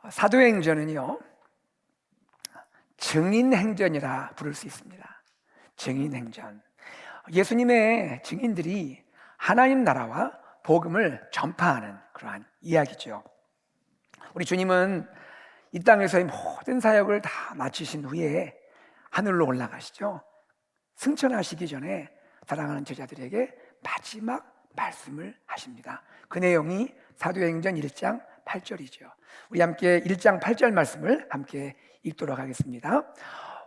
사도행전은요, 증인행전이라 부를 수 있습니다. 증인행전. 예수님의 증인들이 하나님 나라와 복음을 전파하는 그러한 이야기죠. 우리 주님은 이 땅에서의 모든 사역을 다 마치신 후에 하늘로 올라가시죠. 승천하시기 전에 사랑하는 제자들에게 마지막 말씀을 하십니다. 그 내용이 사도행전 1장 8절이죠. 우리 함께 1장 8절 말씀을 함께 읽도록 하겠습니다.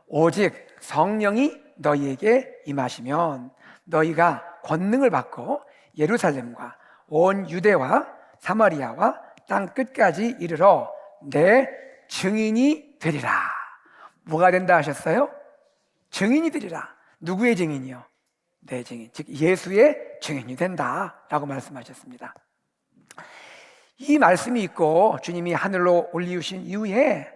오직 성령이 너희에게 임하시면 너희가 권능을 받고 예루살렘과 온 유대와 사마리아와 땅 끝까지 이르러 내 증인이 되리라. 뭐가 된다 하셨어요? 증인이 되리라. 누구의 증인이요? 내 증인, 즉 예수의 증인이 된다라고 말씀하셨습니다. 이 말씀이 있고 주님이 하늘로 올리우신 이후에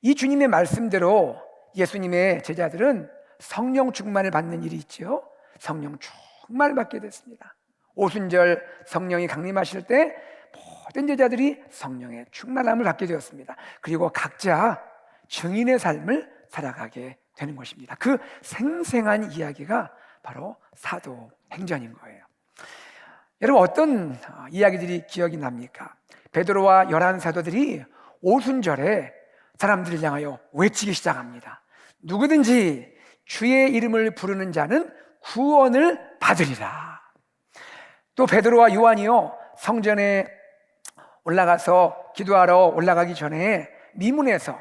이 주님의 말씀대로 예수님의 제자들은 성령 충만을 받는 일이 있죠. 성령 충만을 받게 됐습니다. 오순절 성령이 강림하실 때 모든 제자들이 성령의 충만함을 받게 되었습니다. 그리고 각자 증인의 삶을 살아가게 되는 것입니다. 그 생생한 이야기가 바로 사도행전인 거예요. 여러분, 어떤 이야기들이 기억이 납니까? 베드로와 11 사도들이 오순절에 사람들을 향하여 외치기 시작합니다. 누구든지 주의 이름을 부르는 자는 구원을 받으리라. 또 베드로와 요한이요, 성전에 올라가서 기도하러 올라가기 전에 미문에서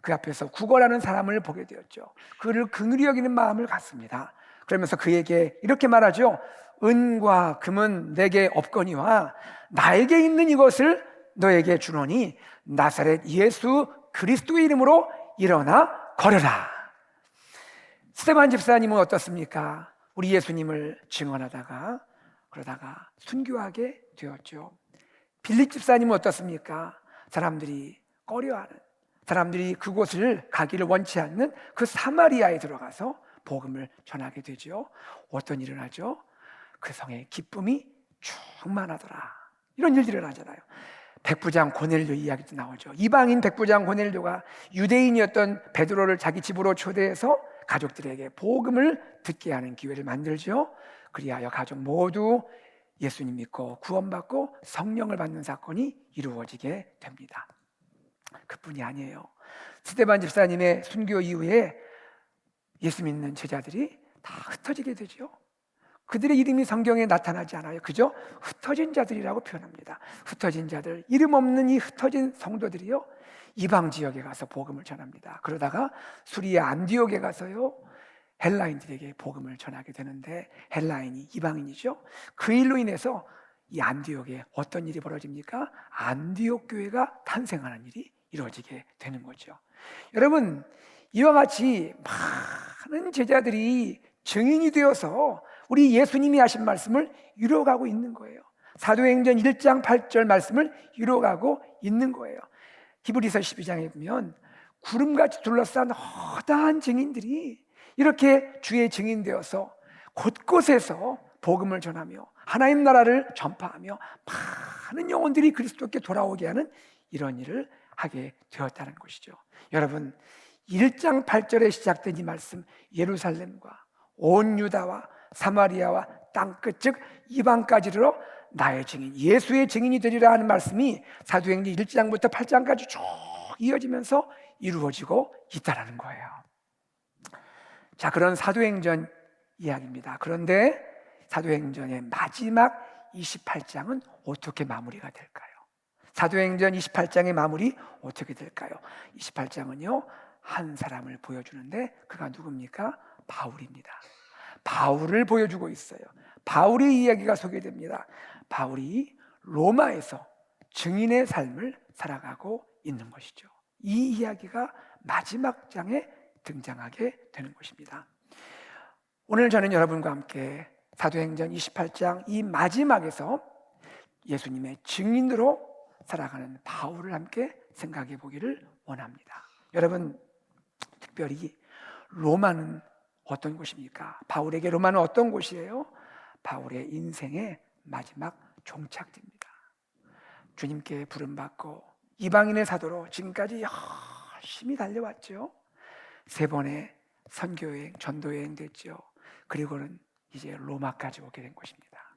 그 앞에서 구걸하는 사람을 보게 되었죠. 그를 긍휼히 여기는 마음을 갖습니다. 그러면서 그에게 이렇게 말하죠. 은과 금은 내게 없거니와 나에게 있는 이것을 너에게 주노니 나사렛 예수 그리스도의 이름으로 일어나 걸으라. 스데반 집사님은 어떻습니까? 우리 예수님을 증언하다가 그러다가 순교하게 되었죠. 빌립 집사님은 어떻습니까? 사람들이 꺼려하는, 사람들이 그곳을 가기를 원치 않는 그 사마리아에 들어가서 복음을 전하게 되죠. 어떤 일을 하죠? 그 성에 기쁨이 충만하더라. 이런 일들이 일어나잖아요. 백부장 고넬료 이야기도 나오죠. 이방인 백부장 고넬료가 유대인이었던 베드로를 자기 집으로 초대해서 가족들에게 복음을 듣게 하는 기회를 만들죠. 그리하여 가족 모두 예수님 믿고 구원받고 성령을 받는 사건이 이루어지게 됩니다. 그뿐이 아니에요. 스데반 집사님의 순교 이후에 예수 믿는 제자들이 다 흩어지게 되죠. 그들의 이름이 성경에 나타나지 않아요. 그저 흩어진 자들이라고 표현합니다. 흩어진 자들, 이름 없는 이 흩어진 성도들이요, 이방 지역에 가서 복음을 전합니다. 그러다가 수리아 안디옥에 가서요, 헬라인들에게 복음을 전하게 되는데, 헬라인이 이방인이죠. 그 일로 인해서 이 안디옥에 어떤 일이 벌어집니까? 안디옥 교회가 탄생하는 일이 이루어지게 되는 거죠. 여러분, 이와 같이 많은 제자들이 증인이 되어서 우리 예수님이 하신 말씀을 이루어가고 있는 거예요. 사도행전 1장 8절 말씀을 이루어가고 있는 거예요. 히브리서 12장에 보면 구름같이 둘러싼 허다한 증인들이 이렇게 주의 증인 되어서 곳곳에서 복음을 전하며 하나님 나라를 전파하며 많은 영혼들이 그리스도께 돌아오게 하는 이런 일을 하게 되었다는 것이죠. 여러분, 1장 8절에 시작된 이 말씀, 예루살렘과 온 유다와 사마리아와 땅끝 즉 이방까지로 나의 증인, 예수의 증인이 되리라 하는 말씀이 사도행전 1장부터 8장까지 쭉 이어지면서 이루어지고 있다는 거예요. 자, 그런 사도행전 이야기입니다. 그런데 사도행전의 마지막 28장은 어떻게 마무리가 될까요? 사도행전 28장의 마무리 어떻게 될까요? 28장은요, 한 사람을 보여주는데 그가 누굽니까? 바울입니다. 바울을 보여주고 있어요. 바울의 이야기가 소개됩니다. 바울이 로마에서 증인의 삶을 살아가고 있는 것이죠. 이 이야기가 마지막 장에 등장하게 되는 것입니다. 오늘 저는 여러분과 함께 사도행전 28장 이 마지막에서 예수님의 증인으로 살아가는 바울을 함께 생각해 보기를 원합니다. 여러분, 특별히 로마는 어떤 곳입니까? 바울에게 로마는 어떤 곳이에요? 바울의 인생의 마지막 종착지입니다. 주님께 부름받고 이방인의 사도로 지금까지 열심히 달려왔죠. 3번의 선교여행, 전도여행 됐죠. 그리고는 이제 로마까지 오게 된 것입니다.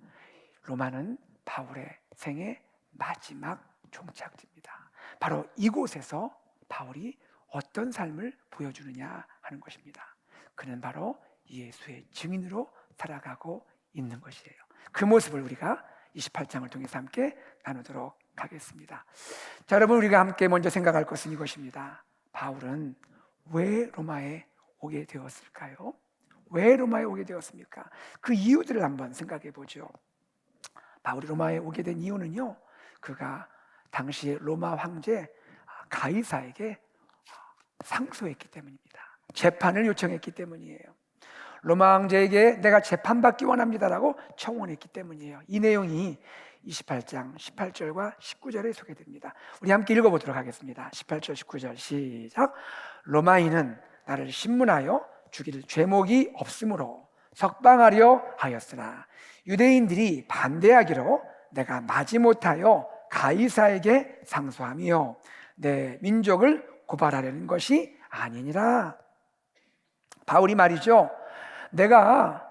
로마는 바울의 생애 마지막 종착지입니다. 바로 이곳에서 바울이 어떤 삶을 보여주느냐 하는 것입니다. 그는 바로 예수의 증인으로 살아가고 있는 것이에요. 그 모습을 우리가 28장을 통해서 함께 나누도록 하겠습니다. 자, 여러분, 우리가 함께 먼저 생각할 것은 이것입니다. 바울은 왜 로마에 오게 되었을까요? 왜 로마에 오게 되었습니까? 그 이유들을 한번 생각해 보죠. 바울이 로마에 오게 된 이유는요, 그가 당시 로마 황제 가이사에게 상소했기 때문입니다. 재판을 요청했기 때문이에요. 로마 황제에게 내가 재판받기 원합니다라고 청원했기 때문이에요. 이 내용이 28장 18절과 19절에 소개됩니다. 우리 함께 읽어보도록 하겠습니다. 18절 19절 시작. 로마인은 나를 신문하여 죽일 죄목이 없으므로 석방하려 하였으나 유대인들이 반대하기로 내가 마지못하여 가이사에게 상소하며 내 민족을 고발하려는 것이 아니니라. 바울이 말이죠, 내가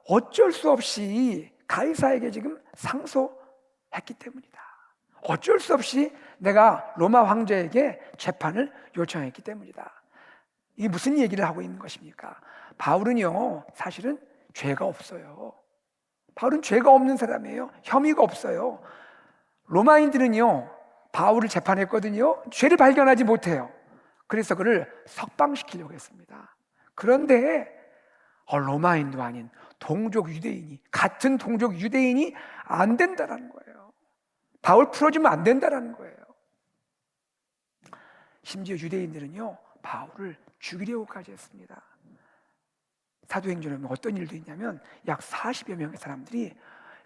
어쩔 수 없이 가이사에게 지금 상소했기 때문이다. 어쩔 수 없이 내가 로마 황제에게 재판을 요청했기 때문이다. 이게 무슨 얘기를 하고 있는 것입니까? 바울은요, 사실은 죄가 없어요. 바울은 죄가 없는 사람이에요. 혐의가 없어요. 로마인들은요, 바울을 재판했거든요. 죄를 발견하지 못해요. 그래서 그를 석방시키려고 했습니다. 그런데 로마인도 아닌 동족 유대인이, 같은 동족 유대인이 안 된다라는 거예요. 바울 풀어주면 안 된다라는 거예요. 심지어 유대인들은요, 바울을 죽이려고까지 했습니다. 사도행전에 보면 어떤 일도 있냐면 약 40여 명의 사람들이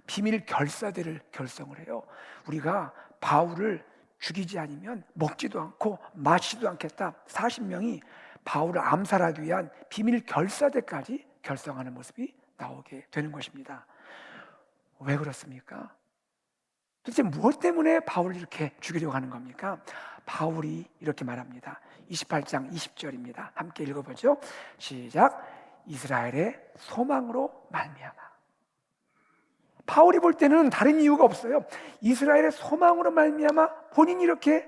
비밀 결사대를 결성을 해요. 우리가 바울을 죽이지 않으면 먹지도 않고 마시지도 않겠다. 40명이 바울을 암살하기 위한 비밀 결사대까지 결성하는 모습이 나오게 되는 것입니다. 왜 그렇습니까? 도대체 무엇 때문에 바울을 이렇게 죽이려고 하는 겁니까? 바울이 이렇게 말합니다. 28장 20절입니다. 함께 읽어보죠. 시작. 이스라엘의 소망으로 말미암아. 바울이 볼 때는 다른 이유가 없어요. 이스라엘의 소망으로 말미암아 본인이 이렇게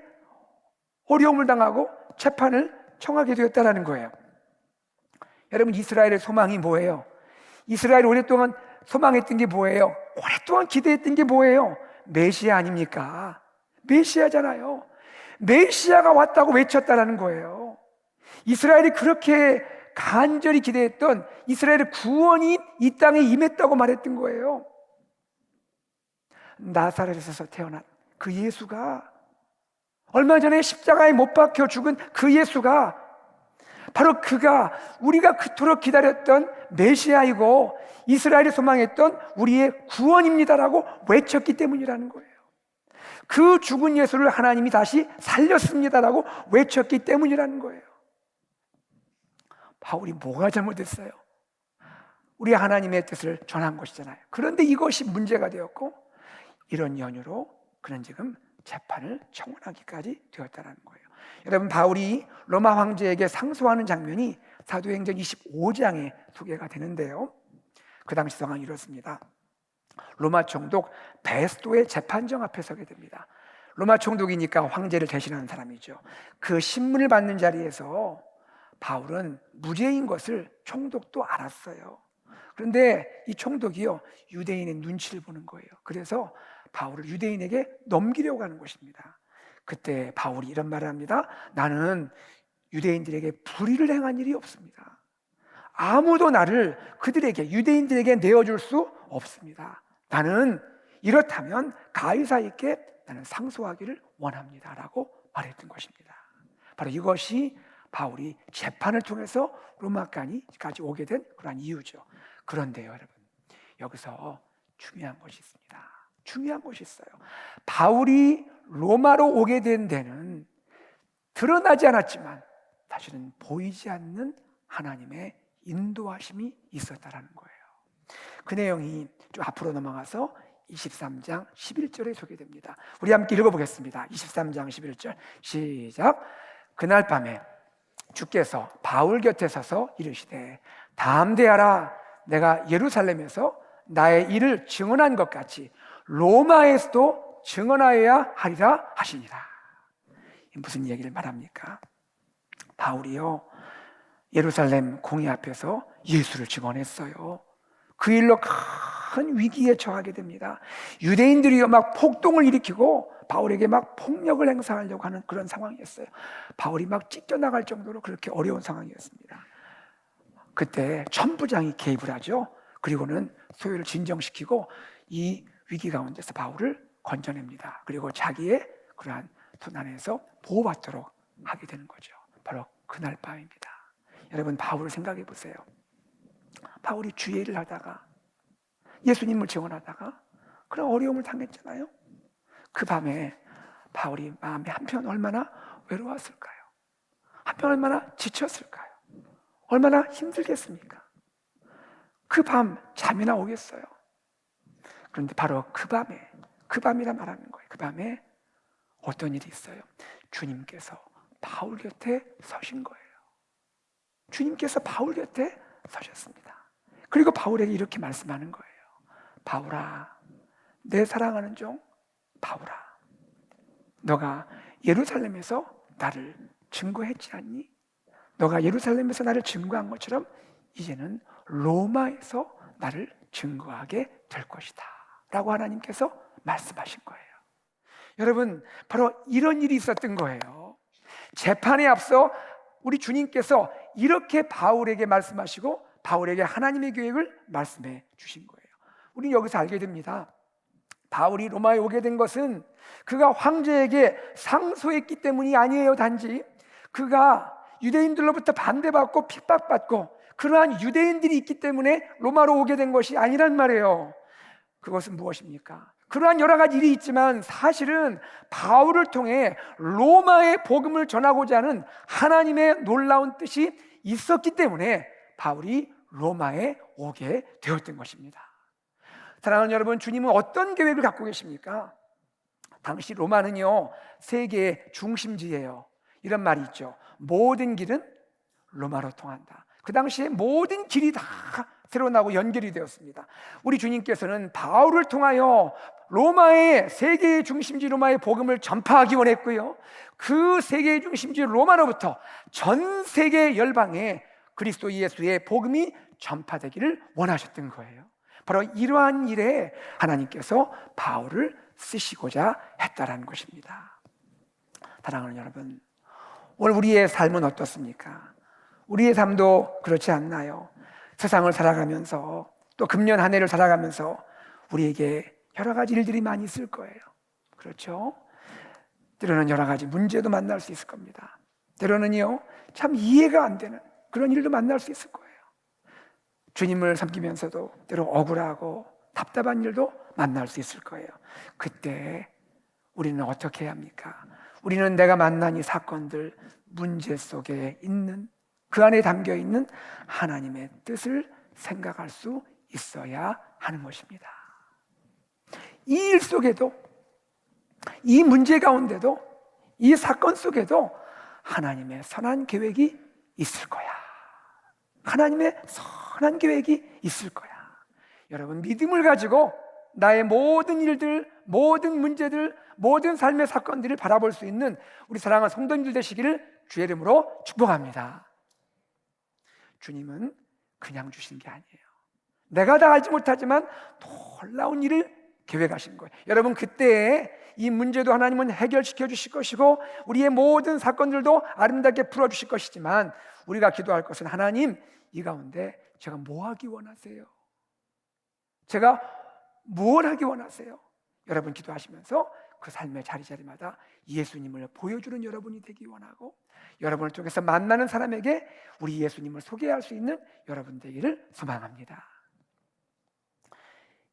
어려움을 당하고 재판을 청하게 되었다는 거예요. 여러분, 이스라엘의 소망이 뭐예요? 이스라엘이 오랫동안 소망했던 게 뭐예요? 오랫동안 기대했던 게 뭐예요? 메시아 아닙니까? 메시아잖아요. 메시아가 왔다고 외쳤다라는 거예요. 이스라엘이 그렇게 간절히 기대했던 이스라엘의 구원이 이 땅에 임했다고 말했던 거예요. 나사렛에서 태어난 그 예수가, 얼마 전에 십자가에 못 박혀 죽은 그 예수가 바로 그가 우리가 그토록 기다렸던 메시아이고 이스라엘이 소망했던 우리의 구원입니다라고 외쳤기 때문이라는 거예요. 그 죽은 예수를 하나님이 다시 살렸습니다라고 외쳤기 때문이라는 거예요. 바울이 뭐가 잘못했어요? 우리 하나님의 뜻을 전한 것이잖아요. 그런데 이것이 문제가 되었고 이런 연유로 그는 지금 재판을 청원하기까지 되었다는 거예요. 여러분, 바울이 로마 황제에게 상소하는 장면이 사도행전 25장에 소개가 되는데요. 그 당시 상황이 이렇습니다. 로마 총독 베스도의 재판정 앞에 서게 됩니다. 로마 총독이니까 황제를 대신하는 사람이죠. 그 신문을 받는 자리에서 바울은 무죄인 것을 총독도 알았어요. 그런데 이 총독이요, 유대인의 눈치를 보는 거예요. 그래서 바울을 유대인에게 넘기려고 하는 것입니다. 그때 바울이 이런 말을 합니다. 나는 유대인들에게 불의를 행한 일이 없습니다. 아무도 나를 그들에게, 유대인들에게 내어줄 수 없습니다. 나는 이렇다면 가이사에게 나는 상소하기를 원합니다 라고 말했던 것입니다. 바로 이것이 바울이 재판을 통해서 로마까지 오게 된 그러한 이유죠. 그런데요, 여러분, 여기서 중요한 것이 있습니다. 중요한 것이 있어요. 바울이 로마로 오게 된 데는 드러나지 않았지만 사실은 보이지 않는 하나님의 인도하심이 있었다라는 거예요. 그 내용이 좀 앞으로 넘어가서 23장 11절에 소개됩니다. 우리 함께 읽어보겠습니다. 23장 11절 시작. 그날 밤에 주께서 바울 곁에 서서 이르시되 담대하라, 내가 예루살렘에서 나의 일을 증언한 것 같이 로마에서도 증언하여야 하리라 하시니라. 무슨 얘기를 말합니까? 바울이요, 예루살렘 공회 앞에서 예수를 증언했어요. 그 일로 큰 위기에 처하게 됩니다. 유대인들이 막 폭동을 일으키고 바울에게 막 폭력을 행사하려고 하는 그런 상황이었어요. 바울이 막 찢겨나갈 정도로 그렇게 어려운 상황이었습니다. 그때 천부장이 개입을 하죠. 그리고는 소요를 진정시키고 이 위기 가운데서 바울을 건져냅니다. 그리고 자기의 그러한 손안에서 보호받도록 하게 되는 거죠. 바로 그날 밤입니다. 여러분, 바울을 생각해 보세요. 바울이 주의 일을 하다가 예수님을 증언하다가 그런 어려움을 당했잖아요. 그 밤에 바울이 마음이 한편 얼마나 외로웠을까요? 한편 얼마나 지쳤을까요? 얼마나 힘들겠습니까? 그 밤 잠이나 오겠어요? 그런데 바로 그 밤이라 말하는 거예요. 그 밤에 어떤 일이 있어요? 주님께서 바울 곁에 서신 거예요. 주님께서 바울 곁에 서셨습니다. 그리고 바울에게 이렇게 말씀하는 거예요. 바울아, 내 사랑하는 종 바울아, 너가 예루살렘에서 나를 증거했지 않니? 너가 예루살렘에서 나를 증거한 것처럼 이제는 로마에서 나를 증거하게 될 것이다 라고 하나님께서 말씀하신 거예요. 여러분, 바로 이런 일이 있었던 거예요. 재판에 앞서 우리 주님께서 이렇게 바울에게 말씀하시고 바울에게 하나님의 계획을 말씀해 주신 거예요. 우리 여기서 알게 됩니다. 바울이 로마에 오게 된 것은 그가 황제에게 상소했기 때문이 아니에요. 단지 그가 유대인들로부터 반대받고 핍박받고 그러한 유대인들이 있기 때문에 로마로 오게 된 것이 아니란 말이에요. 그것은 무엇입니까? 그러한 여러 가지 일이 있지만 사실은 바울을 통해 로마의 복음을 전하고자 하는 하나님의 놀라운 뜻이 있었기 때문에 바울이 로마에 오게 되었던 것입니다. 사랑하는 여러분, 주님은 어떤 계획을 갖고 계십니까? 당시 로마는요, 세계의 중심지예요. 이런 말이 있죠. 모든 길은 로마로 통한다. 그 당시에 모든 길이 다 새로 나고 연결이 되었습니다. 우리 주님께서는 바울을 통하여 로마의 세계의 중심지 로마의 복음을 전파하기 원했고요, 그 세계의 중심지 로마로부터 전 세계 열방에 그리스도 예수의 복음이 전파되기를 원하셨던 거예요. 바로 이러한 일에 하나님께서 바울을 쓰시고자 했다라는 것입니다. 사랑하는 여러분, 오늘 우리의 삶은 어떻습니까? 우리의 삶도 그렇지 않나요? 세상을 살아가면서 또 금년 한 해를 살아가면서 우리에게 여러 가지 일들이 많이 있을 거예요. 그렇죠? 때로는 여러 가지 문제도 만날 수 있을 겁니다. 때로는요, 참 이해가 안 되는 그런 일도 만날 수 있을 거예요. 주님을 섬기면서도 때로 억울하고 답답한 일도 만날 수 있을 거예요. 그때 우리는 어떻게 해야 합니까? 우리는 내가 만난 이 사건들, 문제 속에 있는, 그 안에 담겨 있는 하나님의 뜻을 생각할 수 있어야 하는 것입니다. 이 일 속에도, 이 문제 가운데도, 이 사건 속에도 하나님의 선한 계획이 있을 거야. 하나님의 선한 계획이 있을 거야. 여러분, 믿음을 가지고 나의 모든 일들, 모든 문제들, 모든 삶의 사건들을 바라볼 수 있는 우리 사랑하는 성도님들 되시기를 주의 이름으로 축복합니다. 주님은 그냥 주신 게 아니에요. 내가 다 알지 못하지만 놀라운 일을 계획하신 거예요. 여러분, 그때 이 문제도 하나님은 해결시켜 주실 것이고 우리의 모든 사건들도 아름답게 풀어주실 것이지만 우리가 기도할 것은 하나님, 이 가운데 제가 뭐 하기 원하세요? 제가 뭘 하기 원하세요? 여러분 기도하시면서 그 삶의 자리자리마다 예수님을 보여주는 여러분이 되기 원하고 여러분을 통해서 만나는 사람에게 우리 예수님을 소개할 수 있는 여러분 되기를 소망합니다.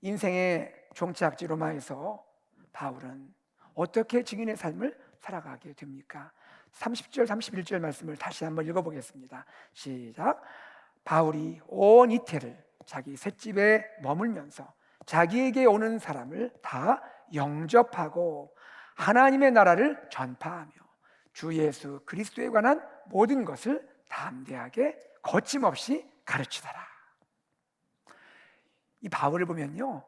인생의 종착지 로마에서 바울은 어떻게 증인의 삶을 살아가게 됩니까? 30절 31절 말씀을 다시 한번 읽어보겠습니다. 시작. 바울이 온 이태를 자기 셋집에 머물면서 자기에게 오는 사람을 다 영접하고 하나님의 나라를 전파하며 주 예수 그리스도에 관한 모든 것을 담대하게 거침없이 가르치더라. 이 바울을 보면요,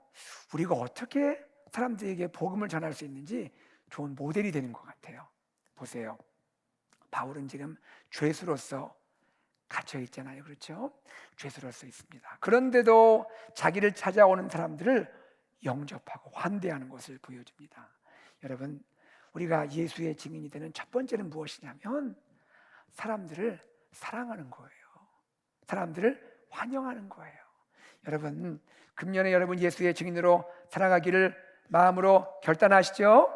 우리가 어떻게 사람들에게 복음을 전할 수 있는지 좋은 모델이 되는 것 같아요. 보세요. 바울은 지금 죄수로서 갇혀 있잖아요. 그렇죠? 죄수로서 있습니다. 그런데도 자기를 찾아오는 사람들을 영접하고 환대하는 것을 보여줍니다. 여러분, 우리가 예수의 증인이 되는 첫 번째는 무엇이냐면 사람들을 사랑하는 거예요. 사람들을 환영하는 거예요. 여러분, 금년에 여러분 예수의 증인으로 살아가기를 마음으로 결단하시죠?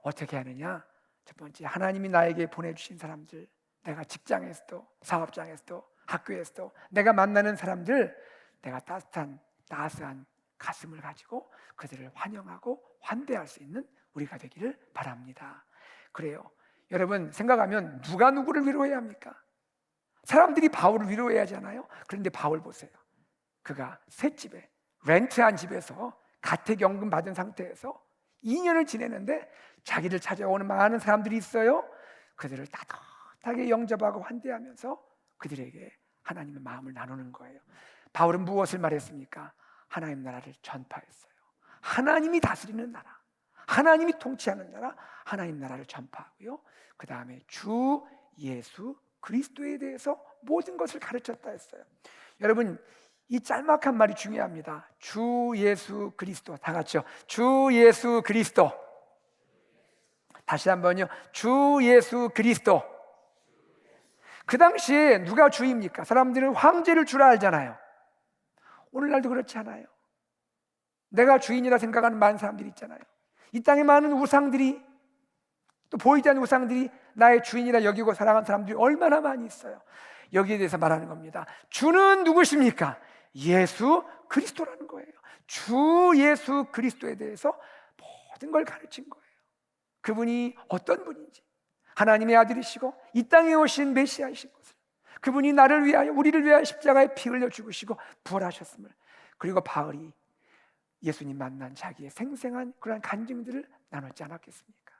어떻게 하느냐? 첫 번째, 하나님이 나에게 보내주신 사람들, 내가 직장에서도 사업장에서도 학교에서도 내가 만나는 사람들, 내가 따스한 가슴을 가지고 그들을 환영하고 환대할 수 있는 우리가 되기를 바랍니다. 그래요. 여러분, 생각하면 누가 누구를 위로해야 합니까? 사람들이 바울을 위로해야 하잖아요. 그런데 바울 보세요. 그가 셋집에 렌트한 집에서 가택연금 받은 상태에서 2년을 지내는데 자기를 찾아오는 많은 사람들이 있어요. 그들을 따뜻하게 영접하고 환대하면서 그들에게 하나님의 마음을 나누는 거예요. 바울은 무엇을 말했습니까? 하나님 나라를 전파했어요. 하나님이 다스리는 나라, 하나님이 통치하는 나라, 하나님 나라를 전파하고요. 그 다음에 주 예수 그리스도에 대해서 모든 것을 가르쳤다 했어요. 여러분, 이 짤막한 말이 중요합니다. 주 예수 그리스도. 다 같이요. 주 예수 그리스도. 다시 한번요. 주 예수 그리스도. 그 당시에 누가 주입니까? 사람들은 황제를 주라 알잖아요. 오늘날도 그렇지 않아요. 내가 주인이라 생각하는 많은 사람들이 있잖아요. 이 땅에 많은 우상들이, 또 보이지 않는 우상들이 나의 주인이라 여기고 사랑하는 사람들이 얼마나 많이 있어요. 여기에 대해서 말하는 겁니다. 주는 누구십니까? 예수 그리스도라는 거예요. 주 예수 그리스도에 대해서 모든 걸 가르친 거예요. 그분이 어떤 분인지, 하나님의 아들이시고 이 땅에 오신 메시아이신 것을, 그분이 나를 위하여, 우리를 위하여 십자가에 피 흘려 죽으시고 부활하셨음을, 그리고 바울이 예수님 만난 자기의 생생한 그러한 간증들을 나눴지 않았겠습니까?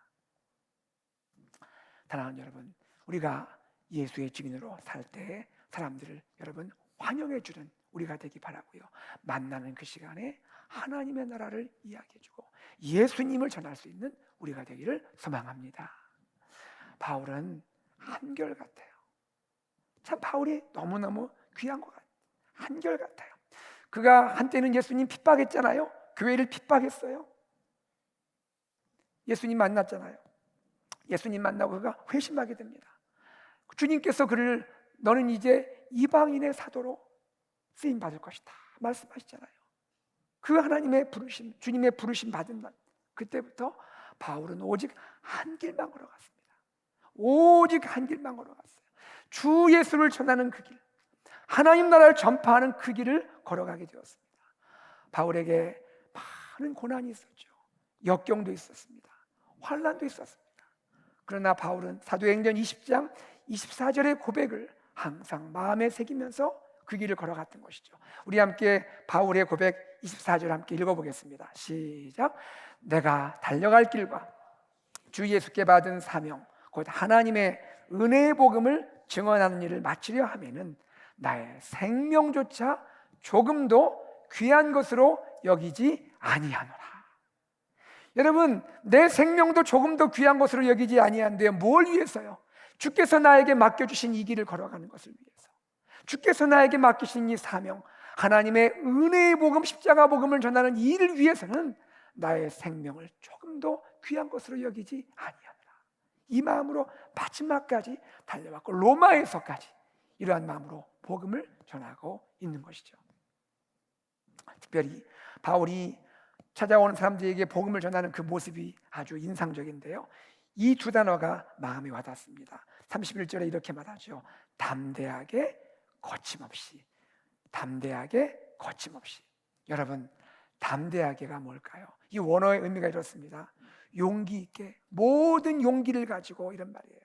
사랑하는 여러분, 우리가 예수의 증인으로 살 때 사람들을 여러분 환영해 주는 우리가 되기 바라고요. 만나는 그 시간에 하나님의 나라를 이야기해주고 예수님을 전할 수 있는 우리가 되기를 소망합니다. 바울은 한결같아요. 참 바울이 너무너무 귀한 것 같아요. 한결같아요. 그가 한때는 예수님 핍박했잖아요. 교회를 핍박했어요. 예수님 만났잖아요. 예수님 만나고 그가 회심하게 됩니다. 주님께서 그를 너는 이제 이방인의 사도로 쓰임 받을 것이다 말씀하시잖아요. 그 하나님의 부르심, 주님의 부르심 받은 날, 그때부터 바울은 오직 한 길만 걸어갔습니다. 오직 한 길만 걸어갔어요. 주 예수를 전하는 그 길, 하나님 나라를 전파하는 그 길을 걸어가게 되었습니다. 바울에게 많은 고난이 있었죠. 역경도 있었습니다. 환난도 있었습니다. 그러나 바울은 사도행전 20장 24절의 고백을 항상 마음에 새기면서 그 길을 걸어갔던 것이죠. 우리 함께 바울의 고백 24절 함께 읽어보겠습니다. 시작. 내가 달려갈 길과 주 예수께 받은 사명 곧 하나님의 은혜의 복음을 증언하는 일을 마치려 하면은 나의 생명조차 조금도 귀한 것으로 여기지 아니하노라. 여러분, 내 생명도 조금도 귀한 것으로 여기지 아니한데 뭘 위해서요? 주께서 나에게 맡겨주신 이 길을 걸어가는 것을 위해서, 주께서 나에게 맡기신 이 사명, 하나님의 은혜의 복음, 십자가 복음을 전하는 이 일을 위해서는 나의 생명을 조금도 귀한 것으로 여기지 아니하노라. 이 마음으로 마지막까지 달려왔고 로마에서까지 이러한 마음으로 복음을 전하고 있는 것이죠. 특별히 바울이 찾아오는 사람들에게 복음을 전하는 그 모습이 아주 인상적인데요. 이 두 단어가 마음에 와닿습니다. 31절에 이렇게 말하죠. 담대하게 거침없이. 담대하게 거침없이. 여러분, 담대하게가 뭘까요? 이 원어의 의미가 이렇습니다. 용기 있게, 모든 용기를 가지고, 이런 말이에요.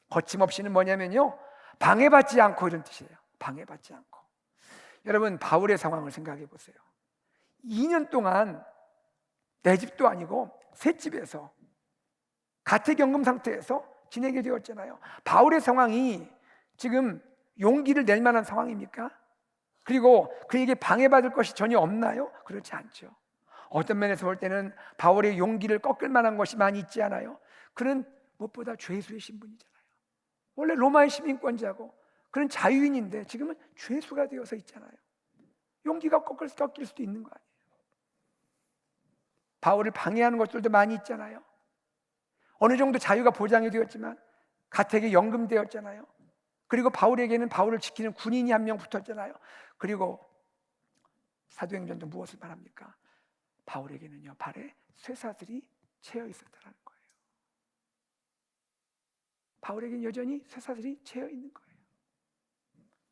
거침없이는 뭐냐면요, 방해받지 않고, 이런 뜻이에요. 방해받지 않고. 여러분, 바울의 상황을 생각해 보세요. 2년 동안 내 집도 아니고 새 집에서 가택연금 상태에서 지내게 되었잖아요. 바울의 상황이 지금 용기를 낼 만한 상황입니까? 그리고 그에게 방해받을 것이 전혀 없나요? 그렇지 않죠. 어떤 면에서 볼 때는 바울의 용기를 꺾을 만한 것이 많이 있지 않아요? 그는 무엇보다 죄수의 신분이잖아요. 원래 로마의 시민권자고 그는 자유인인데 지금은 죄수가 되어서 있잖아요. 용기가 꺾일 수도 있는 거 아니에요. 바울을 방해하는 것들도 많이 있잖아요. 어느 정도 자유가 보장이 되었지만 가택에 연금되었잖아요. 그리고 바울에게는 바울을 지키는 군인이 한 명 붙었잖아요. 그리고 사도행전도 무엇을 말합니까? 바울에게는요, 발에 쇠사슬이 채여 있었다는 거예요. 바울에게는 여전히 쇠사슬이 채여 있는 거예요.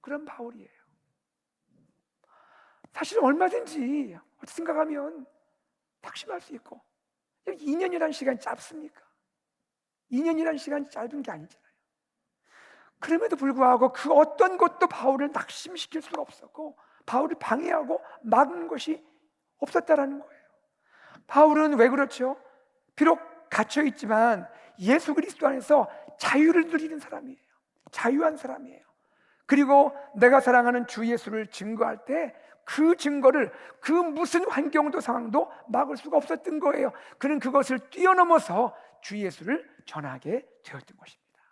그런 바울이에요. 사실 얼마든지 어떻게 생각하면 낙심할 수 있고, 2년이라는 시간이 짧습니까? 2년이라는 시간이 짧은 게 아니잖아요. 그럼에도 불구하고 그 어떤 것도 바울을 낙심시킬 수가 없었고 바울을 방해하고 막은 것이 없었다라는 거예요. 바울은 왜 그렇죠? 비록 갇혀 있지만 예수 그리스도 안에서 자유를 누리는 사람이에요. 자유한 사람이에요. 그리고 내가 사랑하는 주 예수를 증거할 때 그 증거를 그 무슨 환경도 상황도 막을 수가 없었던 거예요. 그는 그것을 뛰어넘어서 주 예수를 전하게 되었던 것입니다.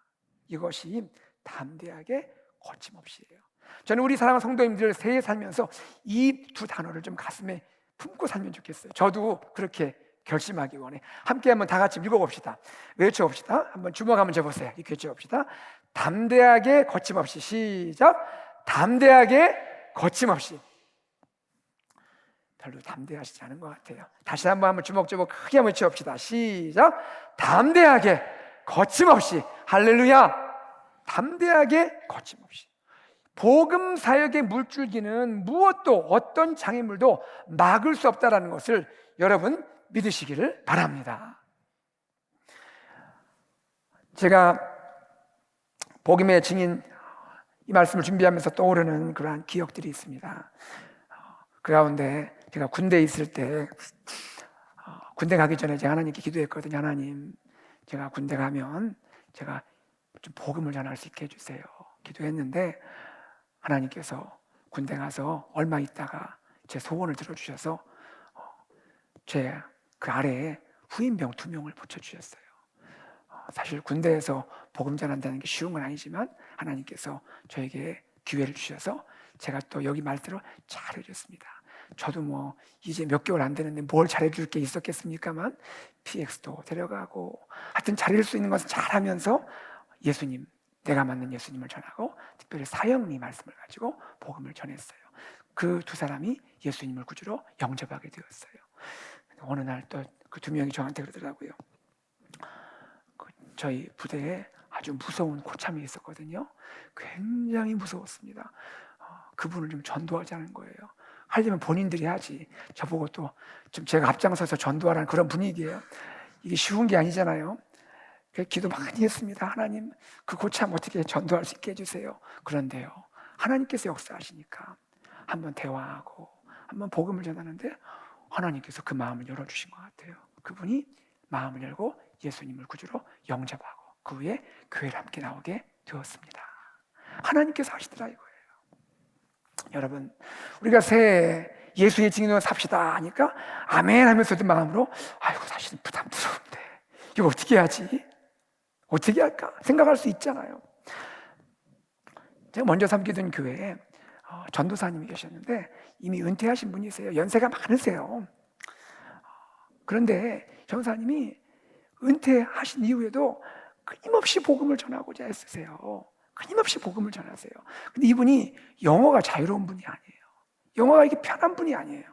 이것이 담대하게 거침없이에요. 저는 우리 사랑하는 성도님들 새해 살면서 이 두 단어를 좀 가슴에 품고 살면 좋겠어요. 저도 그렇게 결심하기 원해. 함께 한번 다 같이 읽어봅시다. 외쳐봅시다. 한번 주먹 한번 줘보세요. 이렇게 외쳐봅시다. 담대하게 거침없이. 시작. 담대하게 거침없이. 별로 담대하시지 않은 것 같아요. 다시 한번 주먹주먹 크게 한번 외쳐봅시다. 시작. 담대하게 거침없이. 할렐루야. 담대하게 거침없이. 복음 사역의 물줄기는 무엇도 어떤 장애물도 막을 수 없다는 것을 여러분 믿으시기를 바랍니다. 제가 복음의 증인 이 말씀을 준비하면서 떠오르는 그러한 기억들이 있습니다. 그 가운데 제가 군대에 있을 때 군대 가기 전에 제가 하나님께 기도했거든요. 하나님, 제가 군대 가면 제가 좀 복음을 전할 수 있게 해주세요. 기도했는데 하나님께서 군대 가서 얼마 있다가 제 소원을 들어주셔서 제 그 아래에 후임병 2명을 붙여주셨어요. 사실 군대에서 복음 전한다는 게 쉬운 건 아니지만 하나님께서 저에게 기회를 주셔서 제가 또 여기 말대로 잘 해줬습니다. 저도 뭐 이제 몇 개월 안 되는데 뭘 잘해줄 게 있었겠습니까만 PX도 데려가고 하여튼 잘해줄 수 있는 것은 잘하면서 예수님, 내가 맞는 예수님을 전하고 특별히 사형리 말씀을 가지고 복음을 전했어요. 그 두 사람이 예수님을 구주로 영접하게 되었어요. 어느 날 또 그 2명이 저한테 그러더라고요. 저희 부대에 아주 무서운 고참이 있었거든요. 굉장히 무서웠습니다. 그분을 좀 전도하자는 거예요. 하려면 본인들이 하지. 저보고 또 좀 제가 앞장서서 전도하라는 그런 분위기예요. 이게 쉬운 게 아니잖아요. 기도 많이 했습니다. 하나님, 그 고참 어떻게 전도할 수 있게 해주세요. 그런데요, 하나님께서 역사하시니까 한번 대화하고 한번 복음을 전하는데 하나님께서 그 마음을 열어주신 것 같아요. 그분이 마음을 열고 예수님을 구주로 영접하고 그 후에 교회를 함께 나오게 되었습니다. 하나님께서 하시더라 이거예요. 여러분, 우리가 새해 예수의 증인으로 삽시다 하니까 아멘 하면서도 마음으로 아이고 사실은 부담스러운데 이거 어떻게 하지? 어떻게 할까? 생각할 수 있잖아요. 제가 먼저 섬기던 교회에 전도사님이 계셨는데 이미 은퇴하신 분이세요. 연세가 많으세요. 그런데 전도사님이 은퇴하신 이후에도 끊임없이 복음을 전하고자 했으세요. 끊임없이 복음을 전하세요. 근데 이분이 영어가 자유로운 분이 아니에요. 영어가 이게 편한 분이 아니에요.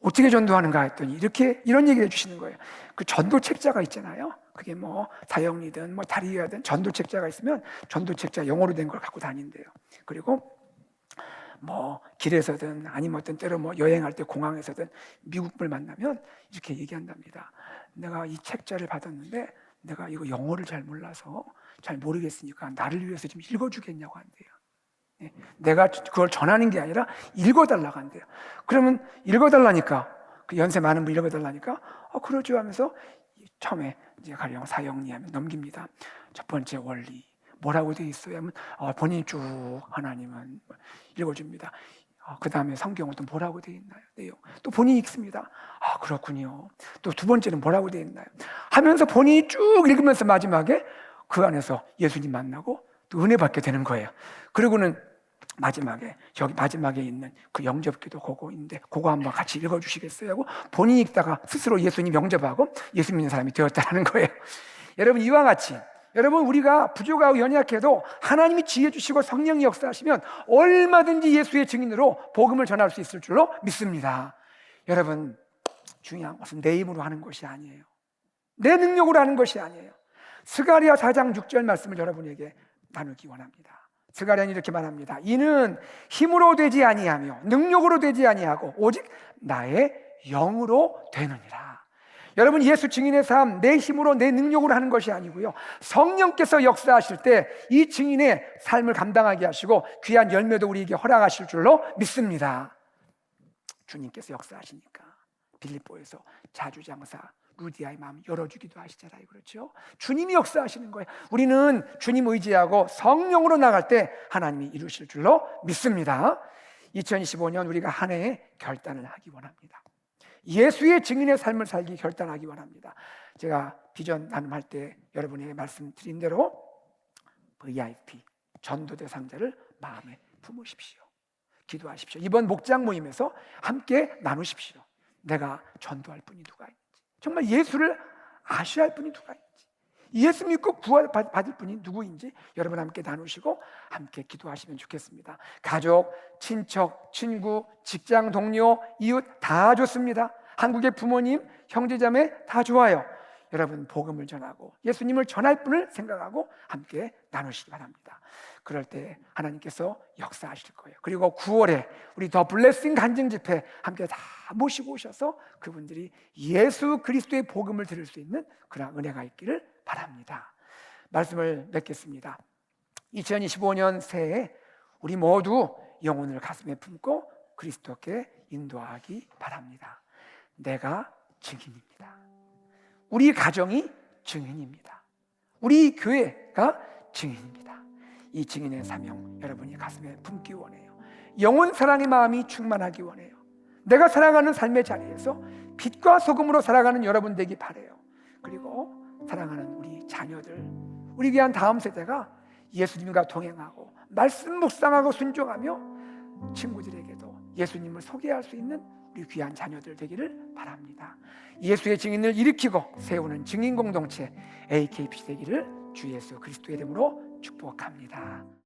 어떻게 전도하는가 했더니 이런 얘기를 해주시는 거예요. 그 전도 책자가 있잖아요. 그게 뭐 사형리든 뭐 다리야든 전도 책자가 있으면 전도 책자 영어로 된 걸 갖고 다닌대요. 그리고 뭐 길에서든 아니면 어떤 때로 뭐 여행할 때 공항에서든 미국을 만나면 이렇게 얘기한답니다. 내가 이 책자를 받았는데 내가 이거 영어를 잘 몰라서 잘 모르겠으니까 나를 위해서 좀 읽어주겠냐고 한대요. 내가 그걸 전하는 게 아니라 읽어달라고 한대요. 그러면 읽어달라니까, 그 연세 많은 분 읽어달라니까 그러죠 하면서 처음에 이제 가령 사형리하면 넘깁니다. 첫 번째 원리 뭐라고 되어 있어요 하면 본인이 쭉 하나님은 읽어줍니다. 그 다음에 성경은 또 뭐라고 되어 있나요? 내용 또 본인이 읽습니다. 그렇군요. 또 두 번째는 뭐라고 되어 있나요? 하면서 본인이 쭉 읽으면서 마지막에 그 안에서 예수님 만나고 또 은혜 받게 되는 거예요. 그리고는 마지막에 저기 마지막에 있는 그 영접기도 그거인데 그거 한번 같이 읽어주시겠어요? 하고 본인이 읽다가 스스로 예수님 영접하고 예수 믿는 사람이 되었다는 거예요. 여러분 이와 같이 여러분 우리가 부족하고 연약해도 하나님이 지혜 주시고 성령이 역사하시면 얼마든지 예수의 증인으로 복음을 전할 수 있을 줄로 믿습니다. 여러분 중요한 것은 내 힘으로 하는 것이 아니에요. 내 능력으로 하는 것이 아니에요. 스가랴 4장 6절 말씀을 여러분에게 나누기 원합니다. 스가랴는 이렇게 말합니다. 이는 힘으로 되지 아니하며 능력으로 되지 아니하고 오직 나의 영으로 되느니라. 여러분 예수 증인의 삶 내 힘으로 내 능력으로 하는 것이 아니고요, 성령께서 역사하실 때 이 증인의 삶을 감당하게 하시고 귀한 열매도 우리에게 허락하실 줄로 믿습니다. 주님께서 역사하시니까 빌립보에서 자주장사 루디아의 마음 열어주기도 하시잖아요. 그렇죠? 주님이 역사하시는 거예요. 우리는 주님 의지하고 성령으로 나갈 때 하나님이 이루실 줄로 믿습니다. 2025년 우리가 한 해의 결단을 하기 원합니다. 예수의 증인의 삶을 살기 결단하기 원합니다. 제가 비전 나눔할 때 여러분에게 말씀드린 대로 VIP 전도 대상자를 마음에 품으십시오. 기도하십시오. 이번 목장 모임에서 함께 나누십시오. 내가 전도할 분이 누가 있는지, 정말 예수를 아셔야 할 분이 누가 있는지, 예수 믿고 구원받을 분이 누구인지 여러분 함께 나누시고 함께 기도하시면 좋겠습니다. 가족, 친척, 친구, 직장 동료, 이웃 다 좋습니다. 한국의 부모님, 형제자매 다 좋아요. 여러분 복음을 전하고 예수님을 전할 분을 생각하고 함께 나누시기 바랍니다. 그럴 때 하나님께서 역사하실 거예요. 그리고 9월에 우리 더 블레싱 간증 집회 함께 다 모시고 오셔서 그분들이 예수 그리스도의 복음을 들을 수 있는 그런 은혜가 있기를 바랍니다. 말씀을 맺겠습니다. 2025년 새해 우리 모두 영혼을 가슴에 품고 그리스도께 인도하기 바랍니다. 내가 증인입니다. 우리 가정이 증인입니다. 우리 교회가 증인입니다. 이 증인의 사명 여러분이 가슴에 품기 원해요. 영혼 사랑의 마음이 충만하기 원해요. 내가 살아가는 삶의 자리에서 빛과 소금으로 살아가는 여러분 되기 바라요. 그리고 사랑하는 우리 자녀들, 우리 귀한 다음 세대가 예수님과 동행하고 말씀 묵상하고 순종하며 친구들에게도 예수님을 소개할 수 있는 우리 귀한 자녀들 되기를 바랍니다. 예수의 증인을 일으키고 세우는 증인 공동체 AKPC 되기를 주 예수 그리스도의 이름으로 축복합니다.